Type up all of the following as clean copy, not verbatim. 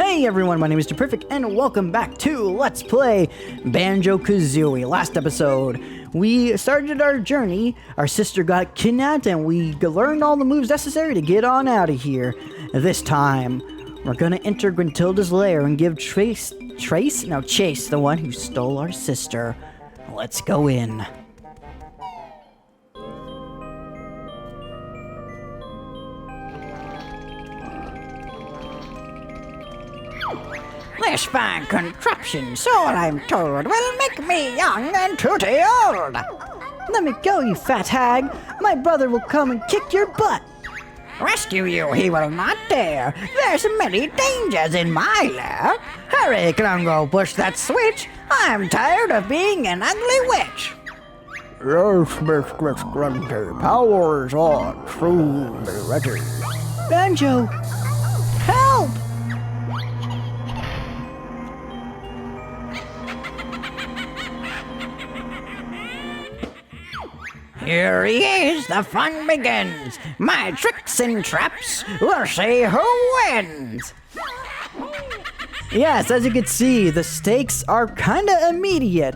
Hey everyone, my name is Perfect, and welcome back to Let's Play Banjo Kazooie. Last episode, we started our journey, our sister got kidnapped, and we learned all the moves necessary to get on out of here. This time, we're gonna enter Gruntilda's lair and give Chase, the one who stole our sister. Let's go in. This fine contraption, so I'm told, will make me young and tooty old. Let me go, you fat hag. My brother will come and kick your butt. Rescue you he will not dare. There's many dangers in my lair. Hurry, Klungo, push that switch. I'm tired of being an ugly witch. Yes, Mistress Grunty, power is on, truly ready. Banjo, help! Here he is, the fun begins. My tricks and traps will see who wins. Yes, as you can see, the stakes are kinda immediate.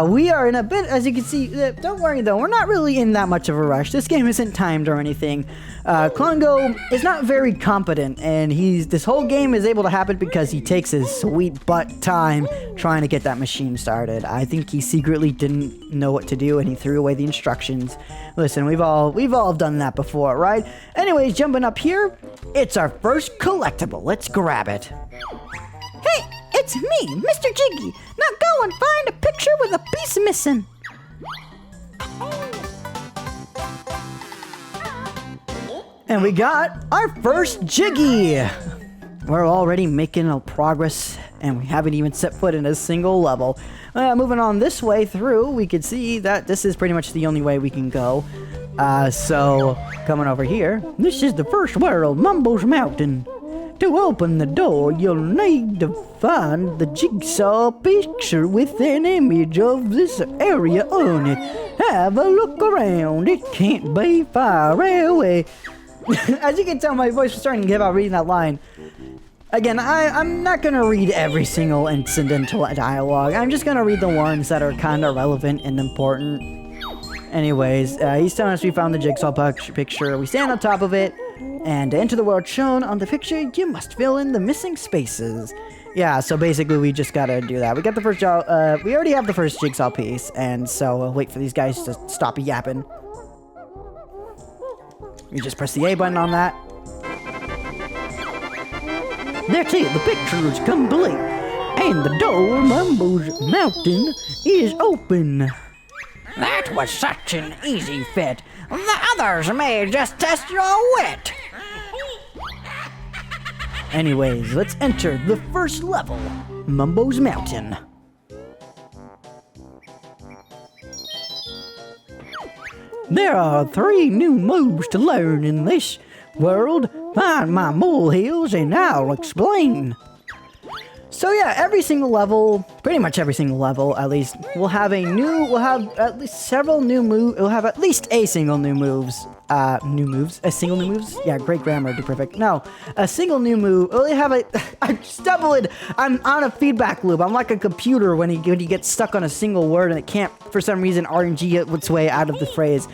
We are in a bit, as you can see, don't worry though, we're not really in that much of a rush. This game isn't timed or anything. Klungo is not very competent, and this whole game is able to happen because he takes his sweet butt time trying to get that machine started. I think he secretly didn't know what to do and he threw away the instructions. Listen, we've all done that before, right? Anyways, jumping up here, it's our first collectible. Let's grab it. Hey, it's me, Mr. Jiggy. Now go and find a picture with a piece missing. And we got our first Jiggy! We're already making a progress, and we haven't even set foot in a single level. Moving on this way through, we can see that this is pretty much the only way we can go. So, coming over here, this is the first world, Mumbos Mountain. To open the door, you'll need to find the jigsaw picture with an image of this area on it. Have a look around, it can't be far away. As you can tell, my voice was starting to give out reading that line. Again, I'm not going to read every single incidental dialogue. I'm just going to read the ones that are kind of relevant and important. Anyways, he's telling us we found the jigsaw picture. We stand on top of it. And to enter the world shown on the picture, you must fill in the missing spaces. Yeah, so basically we just gotta do that. We got the first we already have the first jigsaw piece, and so we'll wait for these guys to stop yapping. You just press the A button on that. That's it, the picture is complete. And the door, Mumbos Mountain, is open. That was such an easy fit. The others may just test your wit. Anyways, let's enter the first level, Mumbos Mountain. There are 3 new moves to learn in this world. Find my molehills and I'll explain. So yeah, every single level, pretty much every single level at least, we'll have at least several new moves, we'll have at least a single new moves. A single new moves? Yeah, great grammar, to perfect. No, a single new move, we'll have I stumbled, I'm on a feedback loop. I'm like a computer when he gets stuck on a single word and it can't, for some reason, RNG its way out of the phrase.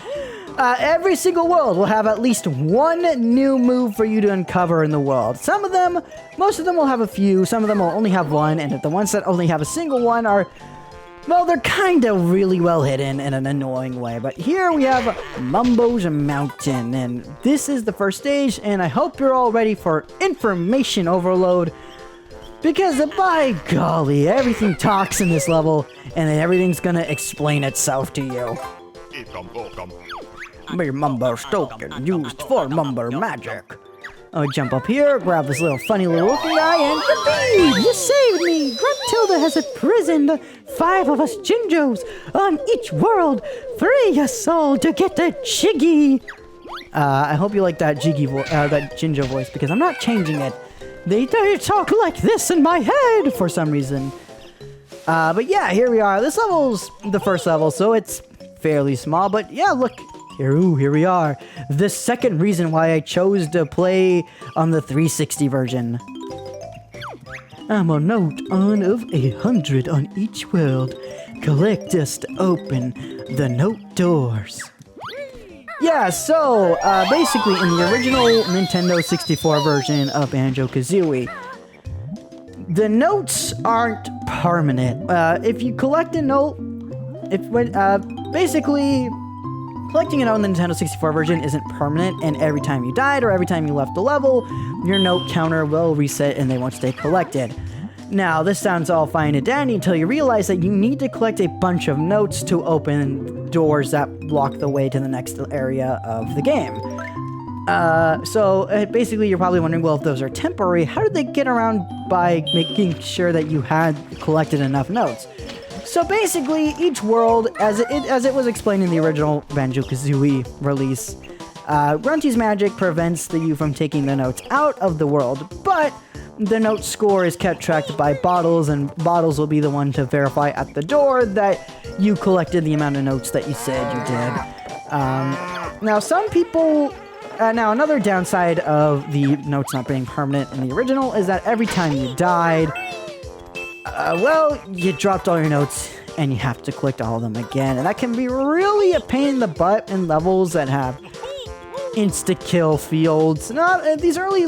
Every single world will have at least one new move for you to uncover in the world. Most of them will have a few, some of them will only have one, and the ones that only have a single one are, well, they're kind of really well hidden in an annoying way. But here we have Mumbos Mountain, and this is the first stage, and I hope you're all ready for information overload. Because, by golly, everything talks in this level, and everything's gonna explain itself to you. Me Mumbos token used for Mumbo magic. I'll jump up here, grab this little funny little looking guy, and yippee! You saved me! Gruntilda has imprisoned 5 of us Jinjos on each world. Free us all to get the Jiggy! I hope you like that that Jinjo voice, because I'm not changing it. They talk like this in my head for some reason. But yeah, here we are. This level's the first level, so it's fairly small, but yeah, look. Here we are. The second reason why I chose to play on the 360 version. I'm a note on of 100 on each world. Collect us to open the note doors. Yeah, so basically in the original Nintendo 64 version of Banjo Kazooie, the notes aren't permanent. If you collect a note, basically collecting a note in the Nintendo 64 version isn't permanent, and every time you died or every time you left the level, your note counter will reset and they won't stay collected. Now, this sounds all fine and dandy until you realize that you need to collect a bunch of notes to open doors that block the way to the next area of the game. So basically you're probably wondering, well, if those are temporary, how did they get around by making sure that you had collected enough notes? So basically, each world, as it was explained in the original Banjo-Kazooie release, Grunty's magic prevents you from taking the notes out of the world, but the note score is kept tracked by Bottles, and Bottles will be the one to verify at the door that you collected the amount of notes that you said you did. Now, some people... now, another downside of the notes not being permanent in the original is that every time you died, well, you dropped all your notes and you have to collect all of them again. And that can be really a pain in the butt in levels that have insta-kill fields. Not these early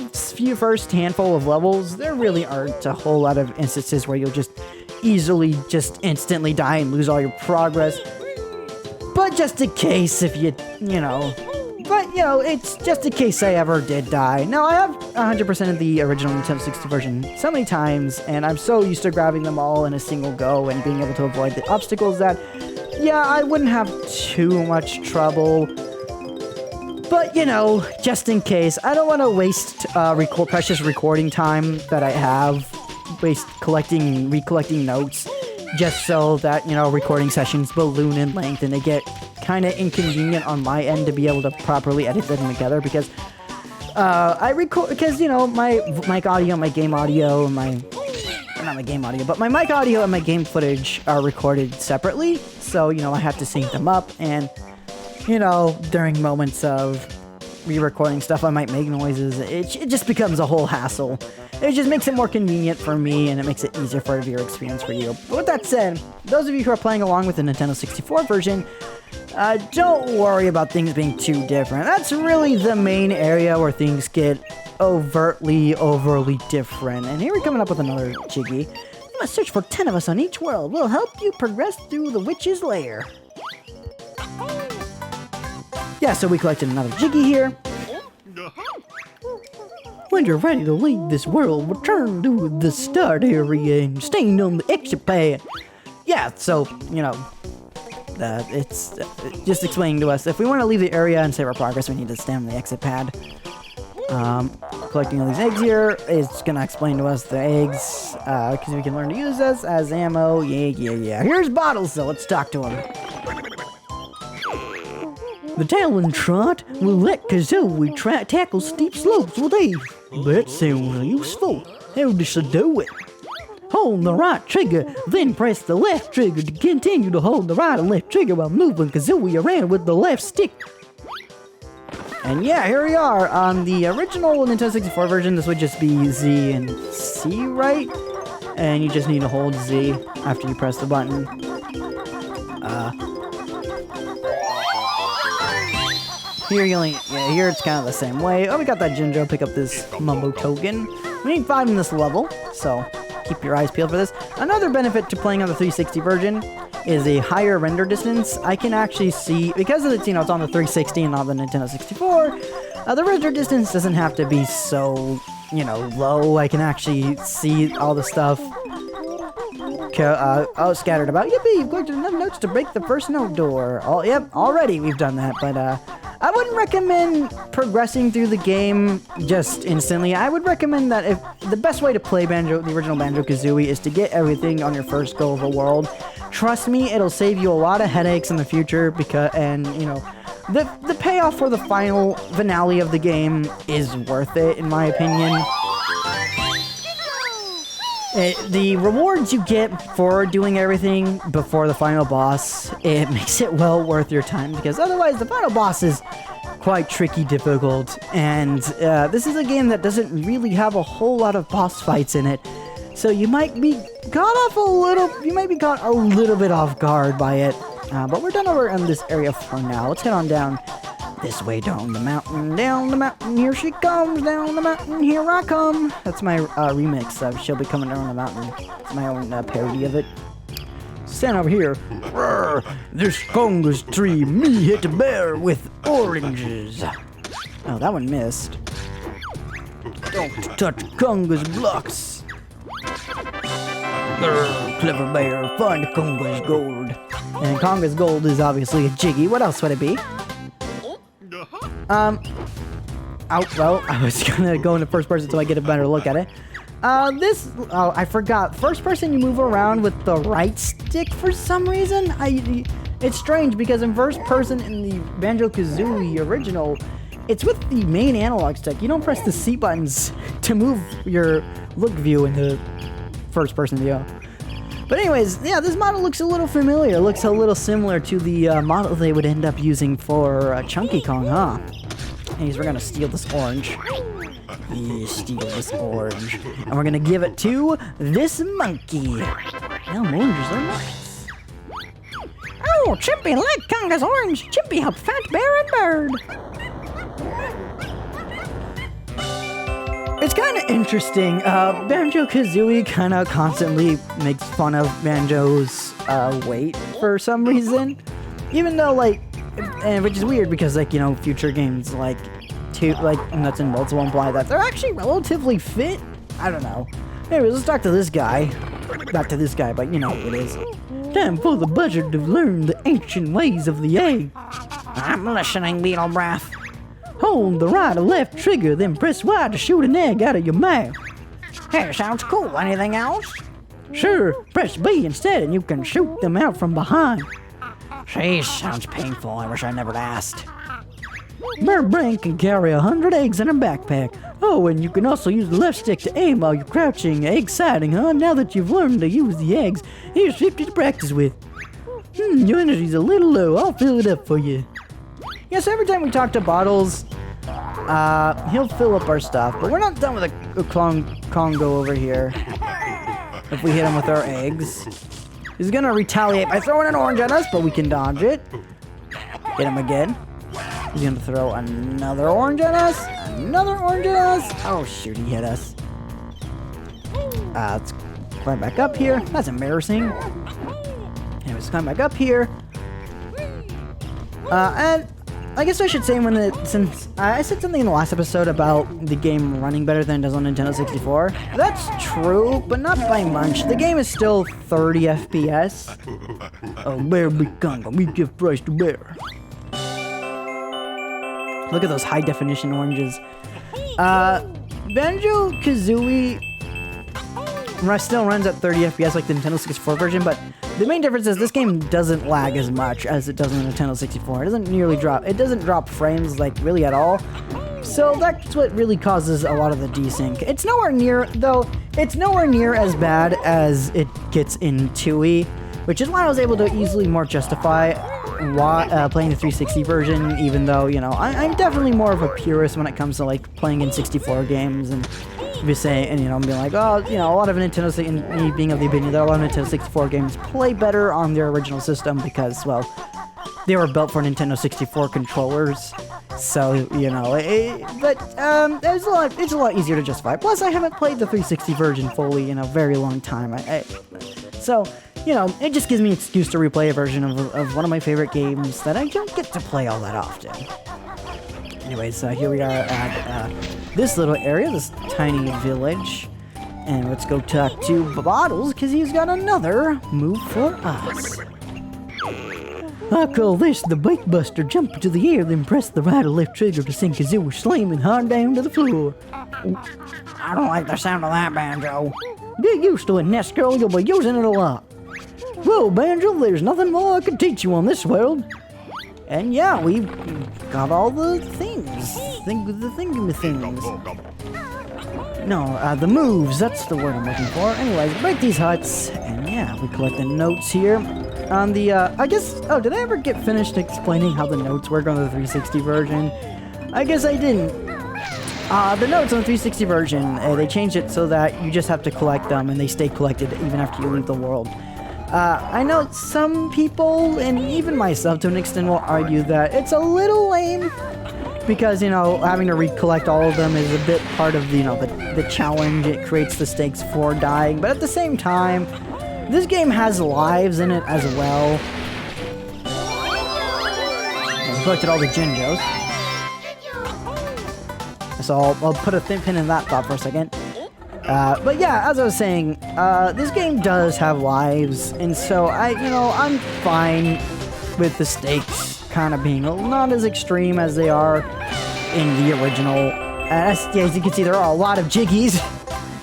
first handful of levels, there really aren't a whole lot of instances where you'll just easily instantly die and lose all your progress. But just in case if it's just in case I ever did die. Now, I have 100% of the original Nintendo 60 version so many times, and I'm so used to grabbing them all in a single go and being able to avoid the obstacles that, yeah, I wouldn't have too much trouble. But, just in case, I don't want to waste precious recording time that I have, collecting and recollecting notes, just so that, recording sessions balloon in length and they get kind of inconvenient on my end to be able to properly edit them together, because my mic audio, my game audio, not my game audio, but my mic audio and my game footage are recorded separately, so, I have to sync them up, and, during moments of re-recording stuff, I might make noises. It just becomes a whole hassle. It just makes it more convenient for me, and it makes it easier for a viewer experience for you. But with that said, those of you who are playing along with the Nintendo 64 version, don't worry about things being too different. That's really the main area where things get overly different. And here we're coming up with another Jiggy. You must search for 10 of us on each world. We'll help you progress through the witch's lair. Yeah, so we collected another Jiggy here. When you're ready to leave this world, return to the start area and stand on the exit pad. Yeah, so, it's just explaining to us, if we want to leave the area and save our progress, we need to stand on the exit pad. Collecting all these eggs here is going to explain to us the eggs, because we can learn to use this as ammo. Yeah. Here's Bottles, so let's talk to him. The Talon Trot will let Kazooie tackle steep slopes with ease. That sounds useful. How does it do it? Hold the right trigger, then press the left trigger to continue to hold the right and left trigger while moving Kazooie around with the left stick. And yeah, here we are. On the original Nintendo 64 version, this would just be Z and C, right? And you just need to hold Z after you press the button. Here it's kind of the same way. Oh, we got that Ginger. Pick up this Mumbo token. We need 5 in this level, so keep your eyes peeled for this. Another benefit to playing on the 360 version is a higher render distance. I can actually see, because it's, it's on the 360 and not the Nintendo 64, the render distance doesn't have to be so, low. I can actually see all the stuff scattered about. Yippee, you've collected enough notes to break the first note door. Yep, already we've done that, but I wouldn't recommend progressing through the game just instantly. I would recommend that if the best way to play the original Banjo-Kazooie is to get everything on your first go of a world. Trust me, it'll save you a lot of headaches in the future, the payoff for the final finale of the game is worth it, in my opinion. The rewards you get for doing everything before the final boss, it makes it well worth your time, because otherwise the final boss is quite tricky, difficult, and this is a game that doesn't really have a whole lot of boss fights in it. So you might be caught a little bit off guard by it. But we're done over in this area for now. Let's head on down this way, down the mountain, here she comes, down the mountain, here I come. That's my remix of She'll Be Coming Down the Mountain. It's my own parody of it. Stand over here. This Congress tree, me hit a bear with oranges. Oh, that one missed. Don't touch Congress blocks. Clever bear, find Congress gold. And Congress gold is obviously a Jiggy. What else would it be? Well, I was gonna go into first person so I get a better look at it. I forgot. First person, you move around with the right stick for some reason. It's strange because in first person in the Banjo Kazooie original, it's with the main analog stick. You don't press the C buttons to move your look view in the first person view. But anyways, yeah, this model looks a little familiar. It looks a little similar to the model they would end up using for Chunky Kong, huh? Anyways, we're gonna steal this orange. Yeah, steal this orange. And we're gonna give it to this monkey. Now, oranges are nice. Oh, Chimpy like Conga's orange. Chimpy help Fat Bear and Bird. It's kind of interesting. Banjo Kazooie kind of constantly makes fun of Banjo's weight for some reason. Even though, like, which is weird because, like, you know, future games like Nuts and Bolts will imply that they're actually relatively fit. I don't know. Anyways, let's talk to this guy. Back to this guy, but you know who it is. Time for the buzzard to learn the ancient ways of the egg. I'm listening, Beetle Breath. Hold the right or left trigger, then press Y to shoot an egg out of your mouth. Hey, sounds cool. Anything else? Sure, press B instead and you can shoot them out from behind. Jeez, sounds painful. I wish I never asked. Bird Brain can carry 100 eggs in her backpack. Oh, and you can also use the left stick to aim while you're crouching. Exciting, huh? Now that you've learned to use the eggs, here's 50 to practice with. Your energy's a little low. I'll fill it up for you. Yeah, so every time we talk to Bottles, he'll fill up our stuff. But we're not done with a Congo over here. If we hit him with our eggs. He's gonna retaliate by throwing an orange at us, but we can dodge it. Hit him again. He's gonna throw another orange at us. Another orange at us. Oh shoot, he hit us. Let's climb back up here. That's embarrassing. Anyways, climb back up here. And I guess I should say since I said something in the last episode about the game running better than it does on Nintendo 64. That's true, but not by much. The game is still 30 FPS. Oh, bear be Congo, we give price to bear. Look at those high definition oranges. Banjo Kazooie still runs at 30 FPS like the Nintendo 64 version, but the main difference is this game doesn't lag as much as it does on the Nintendo 64. It doesn't nearly drop. It doesn't drop frames like really at all. So that's what really causes a lot of the desync. It's nowhere near, though. It's nowhere near as bad as it gets in 2E, which is why I was able to easily more justify why playing the 360 version, even though, you know, I'm definitely more of a purist when it comes to like playing in 64 games and be saying, and you know, being like, oh, you know, a lot of Nintendo, me being of the opinion that a lot of Nintendo 64 games play better on their original system because, well, they were built for Nintendo 64 controllers. So, you know, it's a lot easier to justify. Plus, I haven't played the 360 version fully in a very long time. So, you know, it just gives me an excuse to replay a version of one of my favorite games that I don't get to play all that often. Anyways, here we are at this little area, this tiny village. And let's go talk to Bottles, because he's got another move for us. I call this the Bike Buster. Jump into the air, then press the right or left trigger to send Kazooie slamming hard down to the floor. I don't like the sound of that, Banjo. Get used to it, Nest Girl. You'll be using it a lot. Well, Banjo, there's nothing more I can teach you on this world. And yeah, we got all the things. The things. No, the moves. That's the word I'm looking for. Anyways, break these huts. And yeah, we collect the notes here. On the, I guess, oh, did I ever get finished explaining how the notes work on the 360 version? I guess I didn't. The notes on the 360 version, they changed it so that you just have to collect them and they stay collected even after you leave the world. I know some people, and even myself to an extent, will argue that it's a little lame because, you know, having to recollect all of them is a bit part of, you know, the challenge. It creates the stakes for dying, but at the same time, this game has lives in it as well. I collected all the Jinjos. So I'll put a thin pin in that thought for a second. But yeah, as I was saying, this game does have lives, and so I'm fine with the stakes kind of being not as extreme as they are in the original. As you can see, there are a lot of Jiggies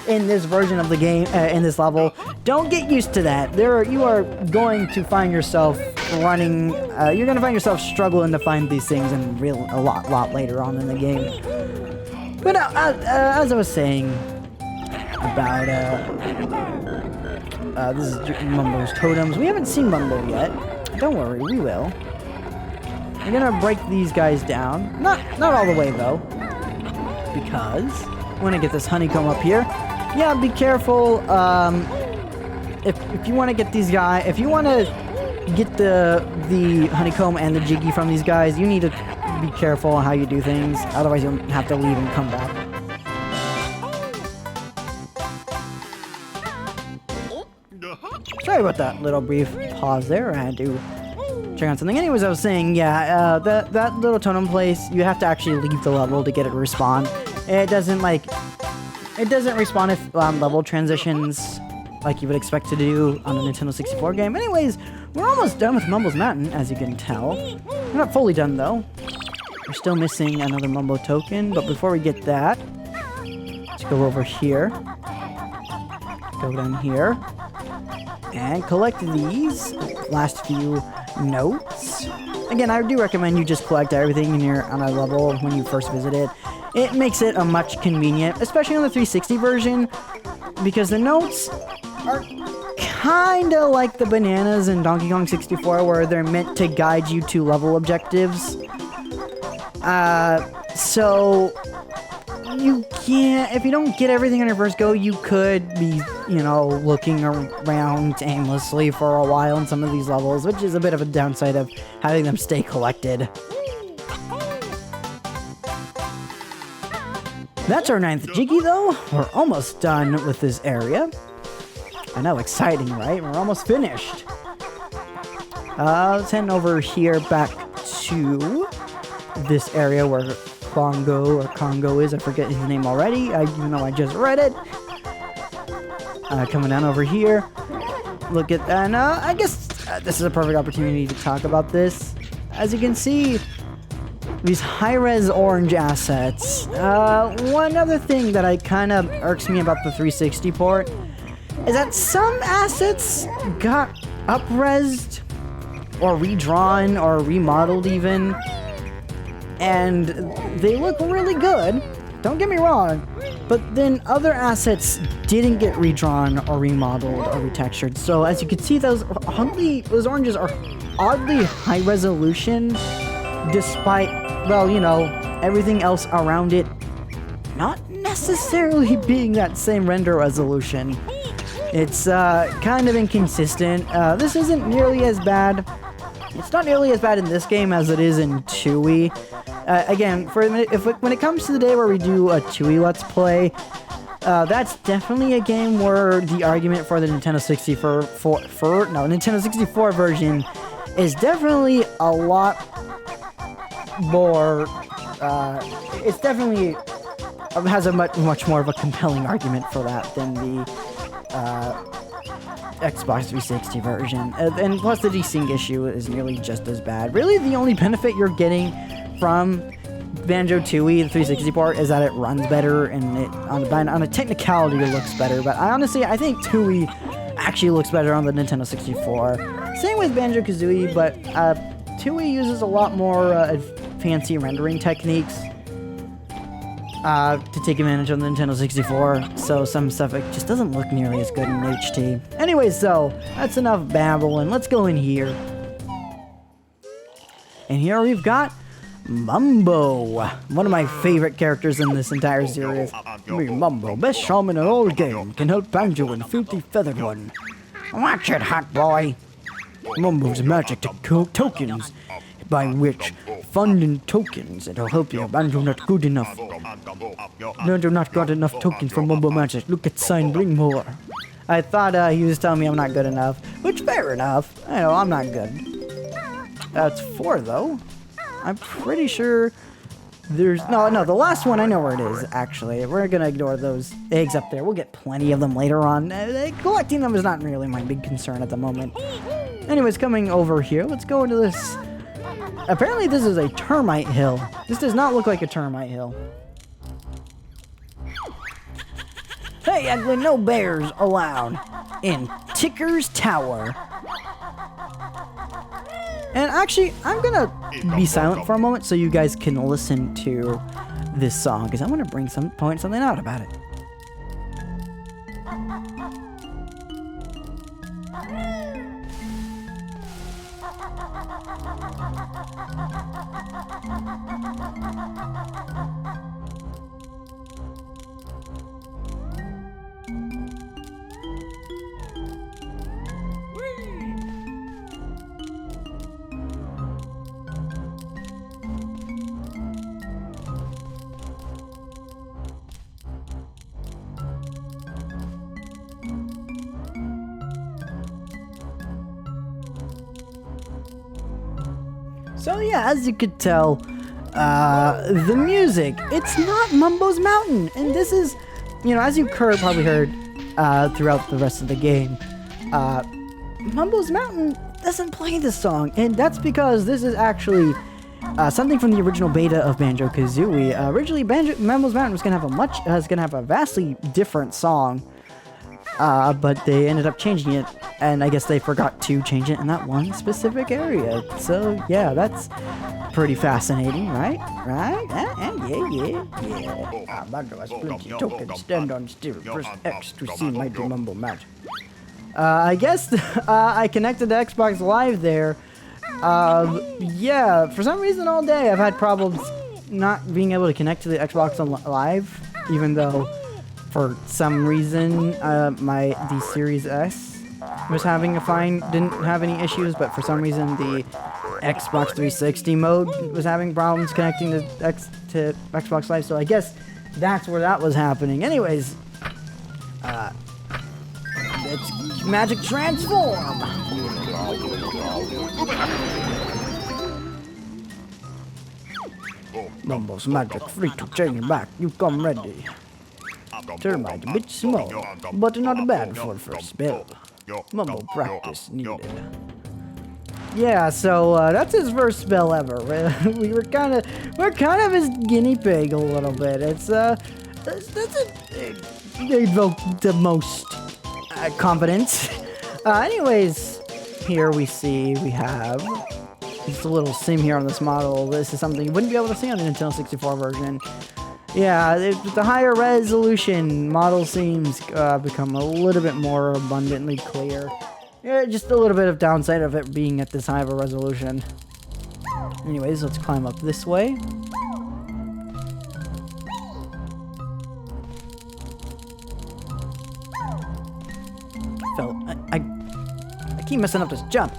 in this version of the game, in this level. Don't get used to that. You are going to find yourself running. You're going to find yourself struggling to find these things in a lot later on in the game. But as I was saying about this is Mumbo's totems. We haven't seen Mumbo yet. Don't worry, we will. We're gonna break these guys down. Not all the way though, because I want to get this honeycomb up here. Yeah, be careful. If you want to get these guys, if you want to get the honeycomb and the Jiggy from these guys, you need to be careful on how you do things. Otherwise, you'll have to leave and come back. Sorry about that little brief pause there. I had to check on something. Anyways, I was saying, yeah, that little totem place, you have to actually leave the level to get it to respawn. It doesn't respawn if level transitions like you would expect to do on a Nintendo 64 game. Anyways, we're almost done with Mumbos Mountain, as you can tell. We're not fully done, though. We're still missing another Mumbo token, but before we get that, let's go over here. Go down here. And collect these last few notes. Again, I do recommend you just collect everything on a level when you first visit it. It makes it a much convenient, especially on the 360 version, because the notes are kinda like the bananas in Donkey Kong 64, where they're meant to guide you to level objectives. So you can't, if you don't get everything on your first go, you could be, looking around aimlessly for a while in some of these levels, which is a bit of a downside of having them stay collected. That's our 9th Jiggy, though. We're almost done with this area. I know, exciting, right? We're almost finished. Let's head over here back to this area where Congo is. I forget his name already, even though I just read it. Coming down over here. Look at that. I guess this is a perfect opportunity to talk about this. As you can see, these high-res orange assets. One other thing that kind of irks me about the 360 port is that some assets got up-resed or redrawn or remodeled even, and they look really good, don't get me wrong, but then other assets didn't get redrawn or remodeled or retextured. So as you can see, those oranges are oddly high resolution, despite, everything else around it not necessarily being that same render resolution. It's kind of inconsistent. This isn't nearly as bad. It's not nearly as bad in this game as it is in Tui. Again, when it comes to the day where we do a Tui Let's Play, that's definitely a game where the argument for the Nintendo 64 version is definitely a lot more. It's definitely has a much more of a compelling argument for that than the Xbox 360 version. And plus the desync issue is nearly just as bad. Really, the only benefit you're getting from Banjo Tooie, the 360 port, is that it runs better and on a technicality it looks better. But I think Tooie actually looks better on the Nintendo 64. Same with Banjo Kazooie, but Tooie uses a lot more fancy rendering techniques to take advantage of the Nintendo 64, so some stuff just doesn't look nearly as good in HD. Anyways, so that's enough babbling. Let's go in here. And here we've got Mumbo, one of my favorite characters in this entire series. Me, Mumbo, best shaman in all game, can help Banjo and Filthy Feathered One. Watch it, hot boy. Mumbo's magic tokens, by which funding tokens, it'll help you. Banjo not good enough. Banjo not got enough tokens for Mumbo magic. Look at sign, bring more. I thought he was telling me I'm not good enough, which fair enough. I know, I'm not good. That's 4 though. I'm pretty sure there's... No, the last one I know where it is, actually. We're gonna ignore those eggs up there. We'll get plenty of them later on. Collecting them is not really my big concern at the moment. Anyways, coming over here, let's go into this... Apparently this is a termite hill. This does not look like a termite hill. Hey, Ugly, no bears allowed in Ticker's Tower. And actually, I'm gonna be silent for a moment so you guys can listen to this song, because I want to point something out about it. So yeah, as you could tell, the music, it's not Mumbos Mountain. And this is, you know, as you probably heard throughout the rest of the game, Mumbos Mountain doesn't play this song. And that's because this is actually something from the original beta of Banjo Kazooie. Originally, Mumbos Mountain was gonna have a vastly different song. But they ended up changing it, and I guess they forgot to change it in that one specific area. So yeah, that's pretty fascinating, right? Right? Yeah. Banjo has plenty tokens. Stand on still. Press X to see my Mumbo magic. I guess I connected to Xbox Live there. Yeah, for some reason all day I've had problems not being able to connect to the Xbox Live, even though for some reason the Series S was having didn't have any issues, but for some reason the Xbox 360 mode was having problems connecting to Xbox Live, so I guess that's where that was happening. Anyways, it's magic transform! Mumbo's magic free to change back. You come ready. Termite a bit small, but not bad for first spell. Mumbo practice needed. Yeah, so that's his first spell ever. we're kind of his guinea pig a little bit. It's they evoke the most confidence. Anyways, here we have just a little sim here on this model. This is something you wouldn't be able to see on the Nintendo 64 version. Yeah, with the higher resolution, model seems become a little bit more abundantly clear. Yeah, just a little bit of downside of it being at this high of a resolution. Anyways, let's climb up this way. I keep messing up this jump.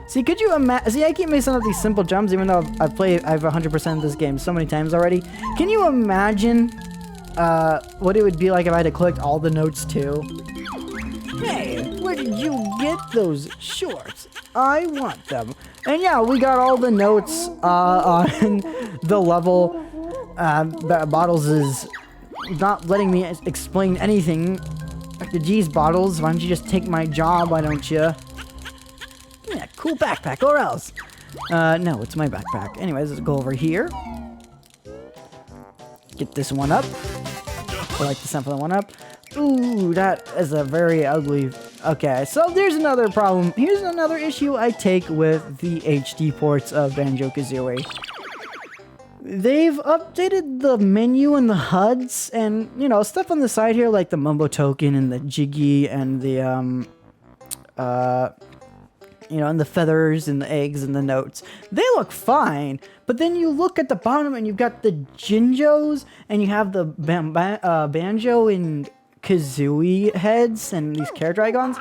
See, could you imagine? See, I keep messing up these simple jumps, even though I've 100% of this game so many times already. Can you imagine what it would be like if I had to collect all the notes too? Hey, where did you get those shorts? I want them. And yeah, we got all the notes on the level. Bottles is not letting me explain anything. Like the G's, Bottles, why don't you just take my job? Why don't you? Yeah, cool backpack, or else. No, it's my backpack. Anyways, let's go over here. Get this one up. I like the sound for the one up. Ooh, that is a very ugly... Okay, so there's another problem. Here's another issue I take with the HD ports of Banjo Kazooie. They've updated the menu and the HUDs, and, you know, stuff on the side here, like the Mumbo token and the Jiggy and the, you know, and the feathers and the eggs and the notes. They look fine, But then you look at the bottom and you've got the Jinjos and you have the Banjo and Kazooie heads and these character icons.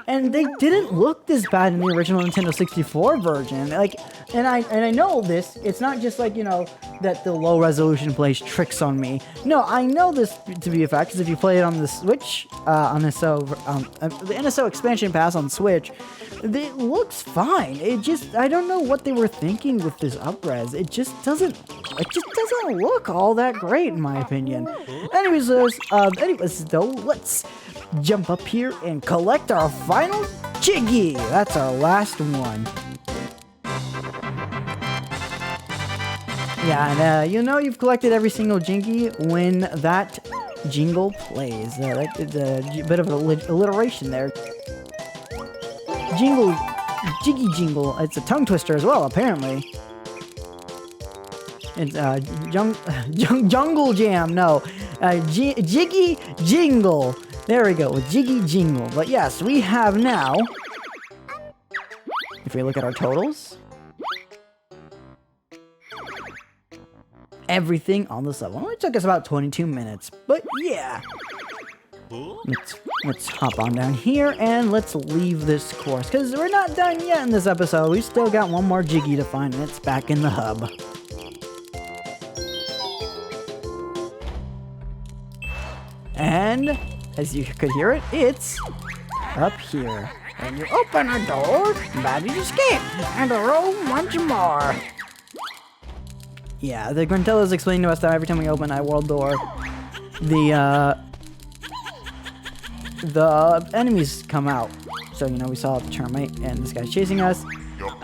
And they didn't look this bad in the original Nintendo 64 version. Like, and I know this. It's not just like, you know, that the low resolution plays tricks on me. No, I know this to be a fact because if you play it on the Switch, the NSO expansion pass on Switch, it looks fine. It just, I don't know what they were thinking with this up-res. It just doesn't look all that great in my opinion. Anyways though, let's jump up here and collect our final Jiggy. That's our last one. Yeah, and you know you've collected every single Jiggy when that jingle plays. That did a bit of alliteration there. Jiggy jingle. It's a tongue twister as well, apparently. It's jungle jam. No, Jiggy jingle. There we go, Jiggy jingle. But yes, we have now. If we look at our totals, everything on this level. It took us about 22 minutes, but yeah. Let's hop on down here and let's leave this course because we're not done yet in this episode. We still got one more Jiggy to find and it's back in the hub. And as you could hear it, it's up here. When you open a door, baddies escape, and a room once more. Yeah, the Grintellas explain to us that every time we open that world door, the enemies come out. So, you know, we saw the termite, and this guy's chasing us.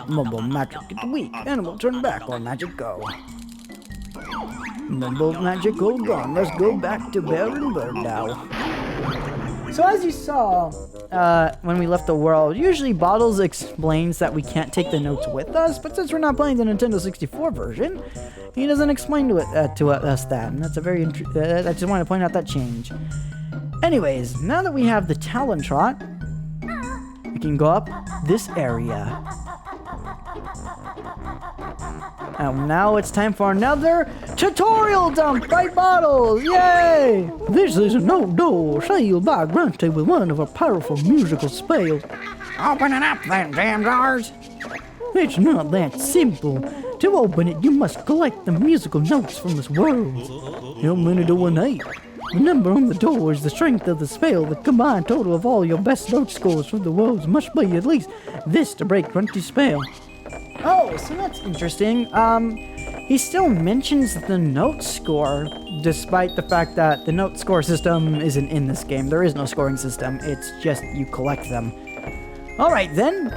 Mumbo magic get weak, animal turn back, or magic go. Mumbo magic all gone, let's go back to Bear and Bird now. So as you saw, when we left the world, usually Bottles explains that we can't take the notes with us, but since we're not playing the Nintendo 64 version, he doesn't explain to us that, and that's a very, I just want to point out that change. Anyways, now that we have the Talon Trot, we can go up this area. And now it's time for another tutorial dump by Bottles! Yay! This is an old door sealed by Grunty with one of our powerful musical spells. Open it up then, damn jars. It's not that simple. To open it, you must collect the musical notes from this world. How many do we need? The number on the door is the strength of the spell. The combined total of all your best note scores from the worlds must be at least this to break Grunty's spell. Oh, so that's interesting. He still mentions the note score, despite the fact that the note score system isn't in this game. There is no scoring system, it's just you collect them. Alright then.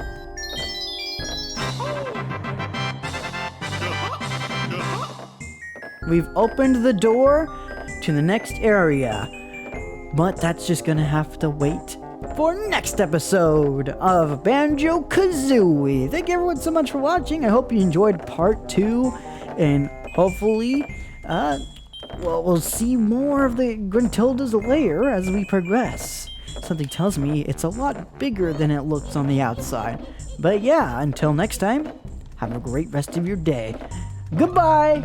We've opened the door to the next area, but that's just gonna have to wait for next episode of Banjo Kazooie. Thank you everyone so much for watching. I hope you enjoyed part 2, and hopefully, we'll see more of the Gruntilda's lair as we progress. Something tells me it's a lot bigger than it looks on the outside. But yeah, until next time, have a great rest of your day. Goodbye!